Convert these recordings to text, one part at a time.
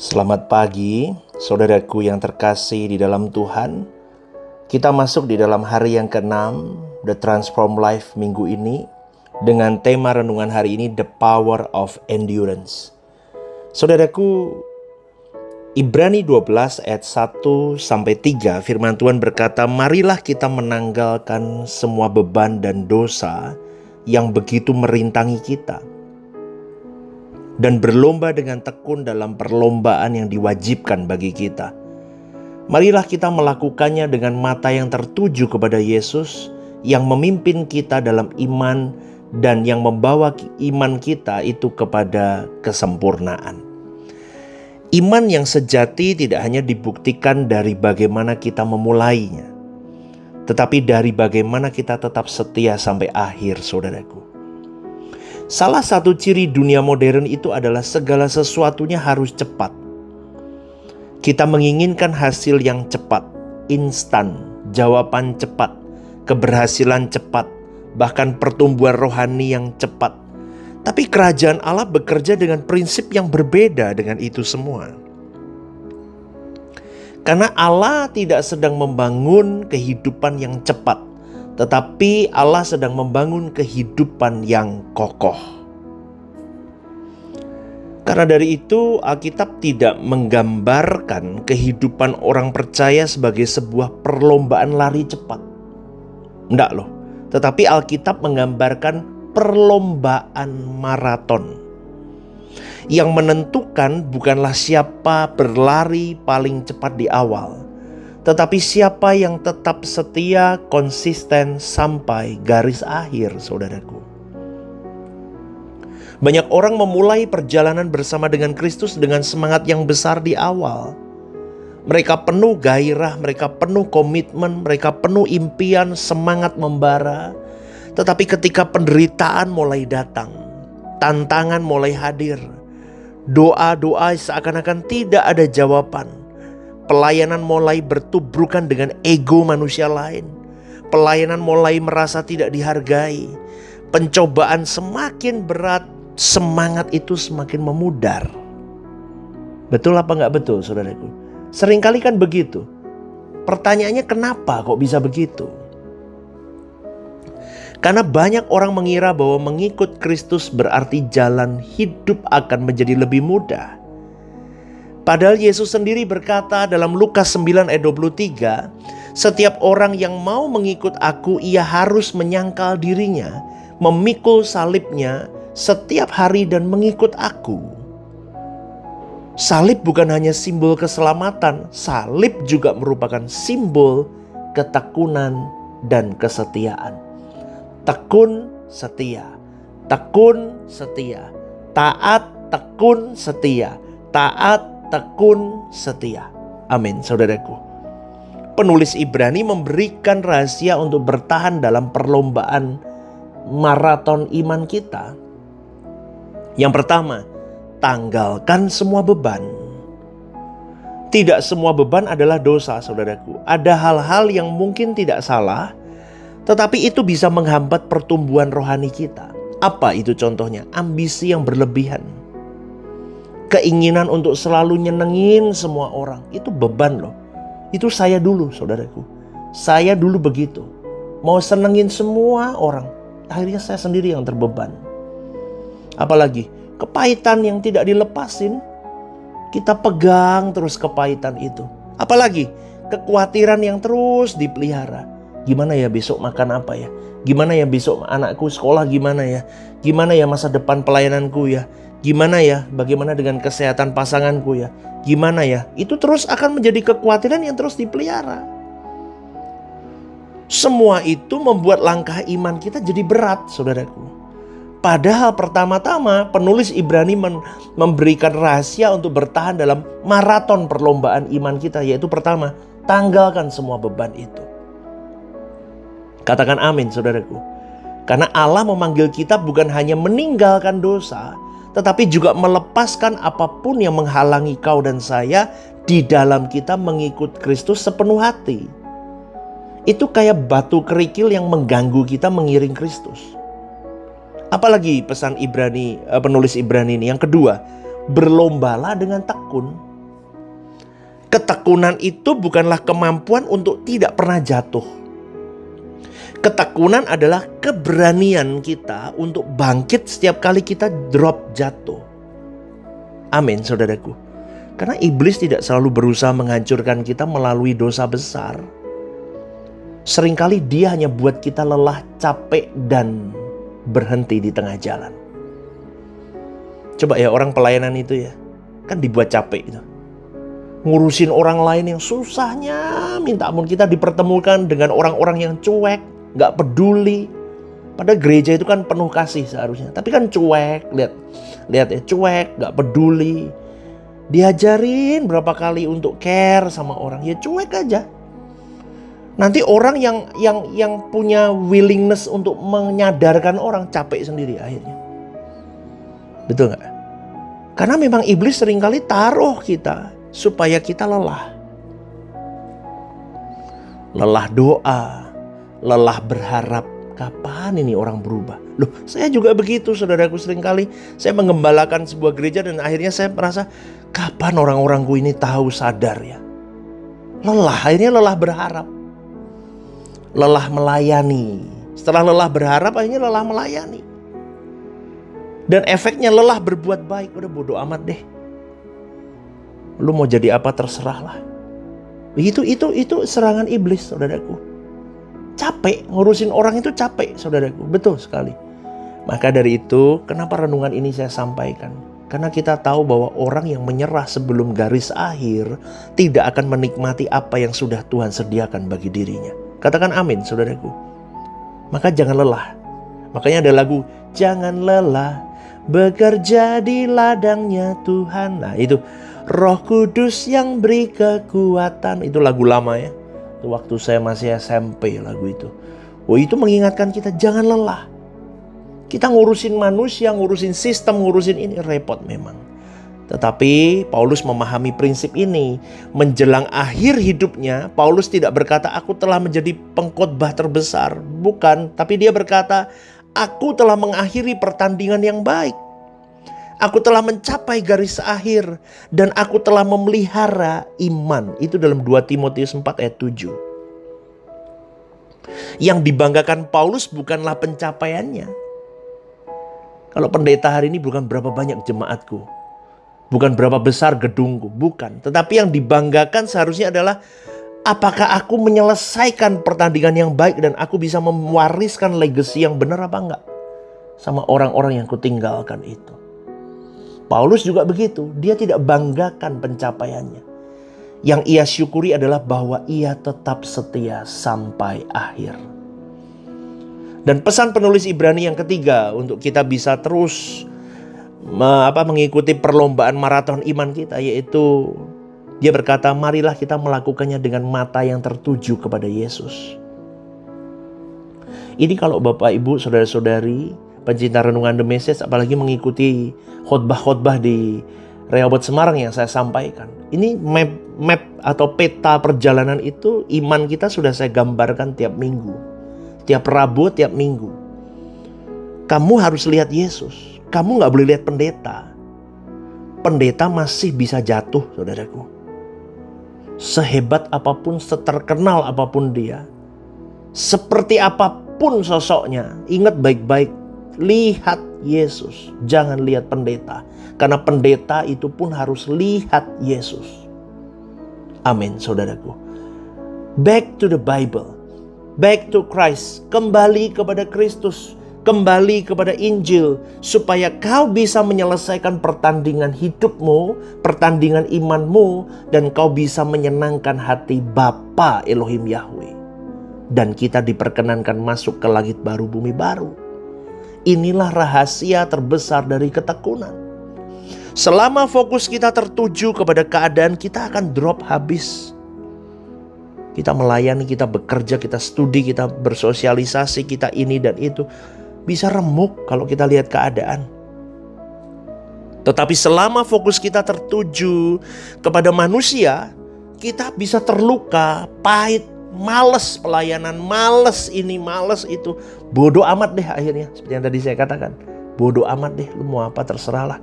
Selamat pagi, saudaraku yang terkasih di dalam Tuhan. Kita masuk di dalam hari yang ke-6, The Transform Life minggu ini, dengan tema renungan hari ini, The Power of Endurance. Saudaraku, Ibrani 12 ayat 1-3, firman Tuhan berkata, "Marilah kita menanggalkan semua beban dan dosa yang begitu merintangi kita, dan berlomba dengan tekun dalam perlombaan yang diwajibkan bagi kita. Marilah kita melakukannya dengan mata yang tertuju kepada Yesus yang memimpin kita dalam iman dan yang membawa iman kita itu kepada kesempurnaan." Iman yang sejati tidak hanya dibuktikan dari bagaimana kita memulainya, tetapi dari bagaimana kita tetap setia sampai akhir, saudaraku. Salah satu ciri dunia modern itu adalah segala sesuatunya harus cepat. Kita menginginkan hasil yang cepat, instan, jawaban cepat, keberhasilan cepat, bahkan pertumbuhan rohani yang cepat. Tapi kerajaan Allah bekerja dengan prinsip yang berbeda dengan itu semua. Karena Allah tidak sedang membangun kehidupan yang cepat, tetapi Allah sedang membangun kehidupan yang kokoh. Karena dari itu, Alkitab tidak menggambarkan kehidupan orang percaya sebagai sebuah perlombaan lari cepat. Enggak loh. Tetapi Alkitab menggambarkan perlombaan maraton. Yang menentukan bukanlah siapa berlari paling cepat di awal, tetapi siapa yang tetap setia, konsisten sampai garis akhir, saudaraku. Banyak orang memulai perjalanan bersama dengan Kristus dengan semangat yang besar di awal. Mereka penuh gairah, mereka penuh komitmen, mereka penuh impian, semangat membara. Tetapi ketika penderitaan mulai datang, tantangan mulai hadir, doa-doa seakan-akan tidak ada jawaban. Pelayanan mulai bertubrukan dengan ego manusia lain. Pelayanan mulai merasa tidak dihargai. Pencobaan semakin berat, semangat itu semakin memudar. Betul apa enggak betul, saudaraku? Seringkali kan begitu. Pertanyaannya, kenapa kok bisa begitu? Karena banyak orang mengira bahwa mengikut Kristus berarti jalan hidup akan menjadi lebih mudah. Padahal Yesus sendiri berkata dalam Lukas 9 ayat 23, "Setiap orang yang mau mengikut aku, ia harus menyangkal dirinya, memikul salibnya setiap hari dan mengikut aku." Salib bukan hanya simbol keselamatan, salib juga merupakan simbol ketekunan dan kesetiaan. Tekun, setia. Tekun, setia. Taat, tekun, setia. Taat, tekun, setia. Amin, saudaraku. Penulis Ibrani memberikan rahasia untuk bertahan dalam perlombaan maraton iman kita. Yang pertama, tanggalkan semua beban. Tidak semua beban adalah dosa, saudaraku. Ada hal-hal yang mungkin tidak salah, tetapi itu bisa menghambat pertumbuhan rohani kita. Apa itu contohnya? Ambisi yang berlebihan. Keinginan untuk selalu nyenengin semua orang. Itu beban loh. Itu saya dulu, saudaraku. Saya dulu begitu. Mau senengin semua orang. Akhirnya saya sendiri yang terbeban. Apalagi kepahitan yang tidak dilepasin. Kita pegang terus kepahitan itu. Apalagi kekhawatiran yang terus dipelihara. Gimana ya besok makan apa ya? Gimana ya besok anakku sekolah gimana ya? Gimana ya masa depan pelayananku ya? Gimana ya bagaimana dengan kesehatan pasanganku ya? Gimana ya? Itu terus akan menjadi kekhawatiran yang terus dipelihara. Semua itu membuat langkah iman kita jadi berat, saudaraku. Padahal pertama-tama penulis Ibrani memberikan rahasia untuk bertahan dalam maraton perlombaan iman kita. Yaitu pertama, tanggalkan semua beban itu. Katakan amin, saudaraku. Karena Allah memanggil kita bukan hanya meninggalkan dosa, tetapi juga melepaskan apapun yang menghalangi kau dan saya di dalam kita mengikut Kristus sepenuh hati. Itu kayak batu kerikil yang mengganggu kita mengiring Kristus. Apalagi pesan Ibrani, penulis Ibrani ini. Yang kedua, berlombalah dengan tekun. Ketekunan itu bukanlah kemampuan untuk tidak pernah jatuh. Ketekunan adalah keberanian kita untuk bangkit setiap kali kita drop jatuh. Amin, saudaraku. Karena iblis tidak selalu berusaha menghancurkan kita melalui dosa besar. Seringkali dia hanya buat kita lelah, capek, dan berhenti di tengah jalan. Coba ya, orang pelayanan itu ya, kan dibuat capek itu. Ngurusin orang lain yang susahnya minta ampun. Kita dipertemukan dengan orang-orang yang cuek, gak peduli. Padahal gereja itu kan penuh kasih seharusnya, tapi kan cuek. Lihat ya, cuek, gak peduli. Diajarin berapa kali untuk care sama orang, ya cuek aja. Nanti orang yang punya willingness untuk menyadarkan orang capek sendiri akhirnya. Betul gak? Karena memang iblis seringkali taruh kita supaya kita lelah. Lelah doa, lelah berharap. Kapan ini orang berubah? Loh, saya juga begitu, saudaraku. Seringkali saya mengembalakan sebuah gereja dan akhirnya saya merasa, kapan orang-orangku ini tahu sadar ya? Lelah, akhirnya lelah berharap. Lelah melayani. Setelah lelah berharap, akhirnya lelah melayani. Dan efeknya lelah berbuat baik. Udah bodo amat deh. Lu mau jadi apa terserah lah. Itu serangan iblis, saudaraku. Capek, ngurusin orang itu capek, saudaraku. Betul sekali. Maka dari itu, kenapa renungan ini saya sampaikan? Karena kita tahu bahwa orang yang menyerah sebelum garis akhir tidak akan menikmati apa yang sudah Tuhan sediakan bagi dirinya. Katakan amin, saudaraku. Maka jangan lelah. Makanya ada lagu, jangan lelah bekerja di ladangnya Tuhan. Nah itu, Roh Kudus yang beri kekuatan. Itu lagu lama ya. Itu waktu saya masih SMP lagu itu. Oh, itu mengingatkan kita jangan lelah. Kita ngurusin manusia, ngurusin sistem, ngurusin ini repot memang. Tetapi Paulus memahami prinsip ini. Menjelang akhir hidupnya, Paulus tidak berkata aku telah menjadi pengkhotbah terbesar. Bukan, tapi dia berkata aku telah mengakhiri pertandingan yang baik. Aku telah mencapai garis akhir dan aku telah memelihara iman. Itu dalam 2 Timotius 4 ayat 7. Yang dibanggakan Paulus bukanlah pencapaiannya. Kalau pendeta hari ini bukan berapa banyak jemaatku, bukan berapa besar gedungku, bukan. Tetapi yang dibanggakan seharusnya adalah apakah aku menyelesaikan pertandingan yang baik dan aku bisa mewariskan legacy yang benar apa enggak sama orang-orang yang kutinggalkan itu. Paulus juga begitu, dia tidak banggakan pencapaiannya. Yang ia syukuri adalah bahwa ia tetap setia sampai akhir. Dan pesan penulis Ibrani yang ketiga untuk kita bisa terus mengikuti perlombaan maraton iman kita, yaitu dia berkata, marilah kita melakukannya dengan mata yang tertuju kepada Yesus. Ini kalau Bapak Ibu, saudara-saudari, pencinta renungan The Message, apalagi mengikuti khotbah-khotbah di Rehoboth Semarang yang saya sampaikan. Ini map atau peta perjalanan itu iman kita sudah saya gambarkan tiap minggu. Tiap Rabu, tiap minggu. Kamu harus lihat Yesus. Kamu gak boleh lihat pendeta. Pendeta masih bisa jatuh, saudaraku. Sehebat apapun, seterkenal apapun dia, seperti apapun sosoknya, ingat baik-baik. Lihat Yesus, jangan lihat pendeta. Karena pendeta itu pun harus lihat Yesus. Amin, saudaraku. Back to the Bible. Back to Christ. Kembali kepada Kristus. Kembali kepada Injil. Supaya kau bisa menyelesaikan pertandingan hidupmu, pertandingan imanmu, dan kau bisa menyenangkan hati Bapa Elohim Yahweh. Dan kita diperkenankan masuk ke langit baru, bumi baru. Inilah rahasia terbesar dari ketekunan. Selama fokus kita tertuju kepada keadaan, kita akan drop habis. Kita melayani, kita bekerja, kita studi, kita bersosialisasi, kita ini dan itu. Bisa remuk kalau kita lihat keadaan. Tetapi selama fokus kita tertuju kepada manusia, kita bisa terluka, pahit, males pelayanan, males ini, males itu. Bodoh amat deh akhirnya. Seperti yang tadi saya katakan. Bodoh amat deh, lu mau apa terserahlah.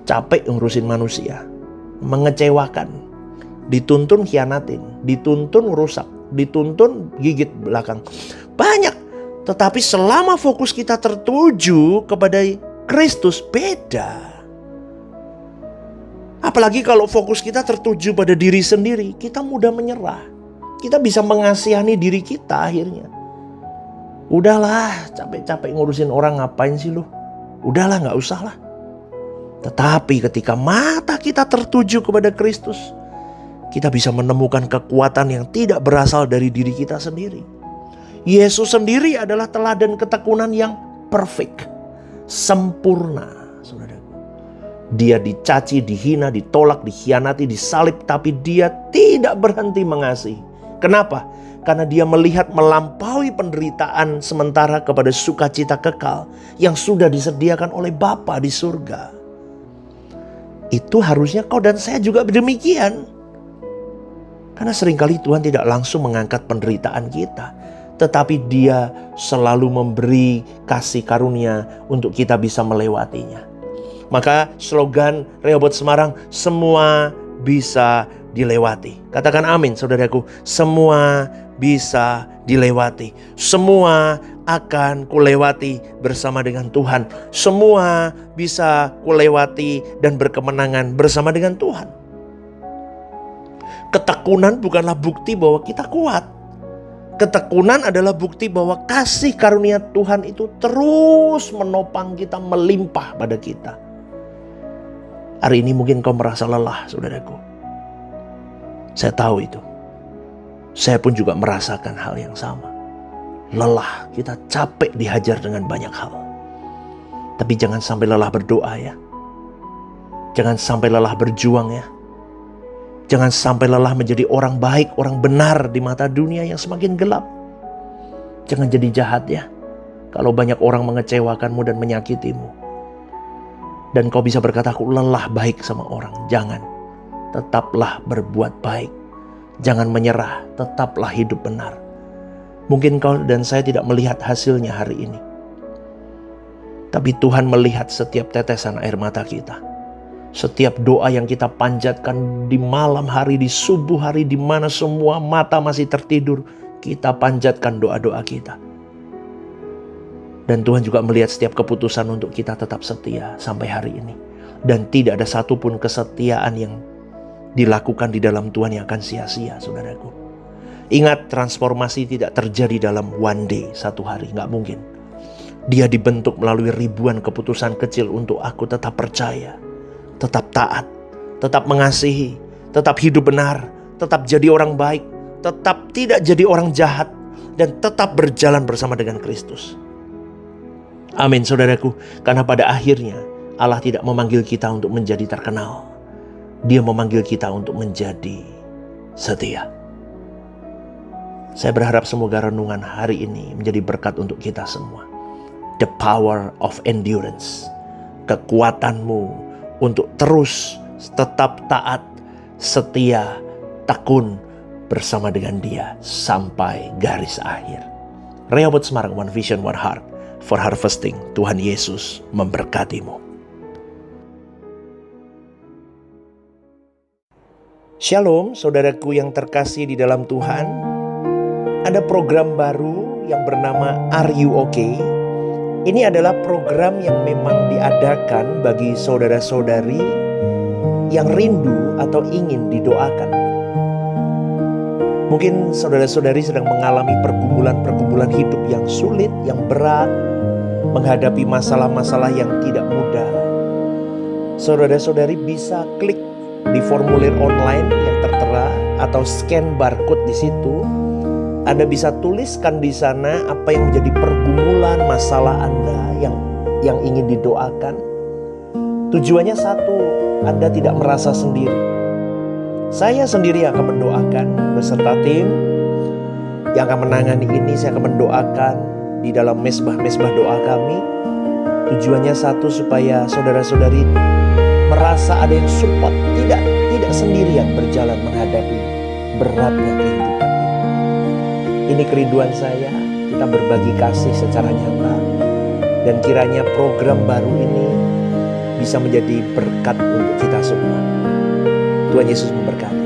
Capek ngurusin manusia. Mengecewakan. dituntun hianatin, dituntun rusak, dituntun gigit belakang. Banyak. Tetapi selama fokus kita tertuju kepada Kristus, beda. Apalagi kalau fokus kita tertuju pada diri sendiri, kita mudah menyerah. Kita bisa mengasihani diri kita akhirnya. Udahlah, capek-capek ngurusin orang, ngapain sih lu? Udahlah, gak usah lah. Tetapi ketika mata kita tertuju kepada Kristus, kita bisa menemukan kekuatan yang tidak berasal dari diri kita sendiri. Yesus sendiri adalah teladan ketekunan yang perfect, sempurna, saudaraku. Dia dicaci, dihina, ditolak, dikhianati, disalib, tapi dia tidak berhenti mengasihi. Kenapa? Karena dia melihat melampaui penderitaan sementara kepada sukacita kekal yang sudah disediakan oleh Bapa di surga. Itu harusnya kau dan saya juga demikian. Karena seringkali Tuhan tidak langsung mengangkat penderitaan kita, tetapi dia selalu memberi kasih karunia untuk kita bisa melewatinya. Maka slogan Rehoboth Semarang, semua bisa dilewati. Katakan amin, saudaraku. Semua bisa dilewati. Semua akan kulewati bersama dengan Tuhan. Semua bisa kulewati dan berkemenangan bersama dengan Tuhan. Ketekunan bukanlah bukti bahwa kita kuat. Ketekunan adalah bukti bahwa kasih karunia Tuhan itu terus menopang kita, melimpah pada kita. Hari ini mungkin kau merasa lelah, saudaraku. Saya tahu itu. Saya pun juga merasakan hal yang sama. Lelah, kita capek dihajar dengan banyak hal. Tapi jangan sampai lelah berdoa ya. Jangan sampai lelah berjuang ya. Jangan sampai lelah menjadi orang baik, orang benar di mata dunia yang semakin gelap. Jangan jadi jahat ya. Kalau banyak orang mengecewakanmu dan menyakitimu. Dan kau bisa berkata, aku lelah baik sama orang. Jangan. Tetaplah berbuat baik. Jangan menyerah. Tetaplah hidup benar. Mungkin kau dan saya tidak melihat hasilnya hari ini. Tapi Tuhan melihat setiap tetesan air mata kita. Setiap doa yang kita panjatkan di malam hari, di subuh hari, di mana semua mata masih tertidur, kita panjatkan doa-doa kita. Dan Tuhan juga melihat setiap keputusan untuk kita tetap setia sampai hari ini. Dan tidak ada satupun kesetiaan yang dilakukan di dalam Tuhan yang akan sia-sia, saudaraku. Ingat, transformasi tidak terjadi dalam one day, satu hari, gak mungkin. Dia dibentuk melalui ribuan keputusan kecil untuk aku tetap percaya, tetap taat, tetap mengasihi, tetap hidup benar, tetap jadi orang baik, tetap tidak jadi orang jahat, dan tetap berjalan bersama dengan Kristus. Amin, saudaraku. Karena pada akhirnya Allah tidak memanggil kita untuk menjadi terkenal. Dia memanggil kita untuk menjadi setia. Saya berharap semoga renungan hari ini menjadi berkat untuk kita semua. The power of endurance. Kekuatanmu untuk terus tetap taat, setia, tekun bersama dengan Dia sampai garis akhir. Rehoboth Semarang, One Vision, One Heart for harvesting. Tuhan Yesus memberkatimu. Shalom, saudaraku yang terkasih di dalam Tuhan. Ada program baru yang bernama Are You Okay? Ini adalah program yang memang diadakan bagi saudara-saudari yang rindu atau ingin didoakan. Mungkin saudara-saudari sedang mengalami pergumulan-pergumulan hidup yang sulit, yang berat, menghadapi masalah-masalah yang tidak mudah. Saudara-saudari bisa klik di formulir online yang tertera atau scan barcode di situ. Anda bisa tuliskan di sana apa yang menjadi pergumulan masalah Anda yang ingin didoakan. Tujuannya satu, Anda tidak merasa sendiri. Saya sendiri akan mendoakan beserta tim yang akan menangani ini. Saya akan mendoakan di dalam mesbah-mesbah doa kami. Tujuannya satu, supaya saudara-saudari merasa ada yang support, tidak sendirian berjalan menghadapi beratnya kehidupan. Ini kerinduan saya, kita berbagi kasih secara nyata. Dan kiranya program baru ini bisa menjadi berkat untuk kita semua. Tuhan Yesus memberkati.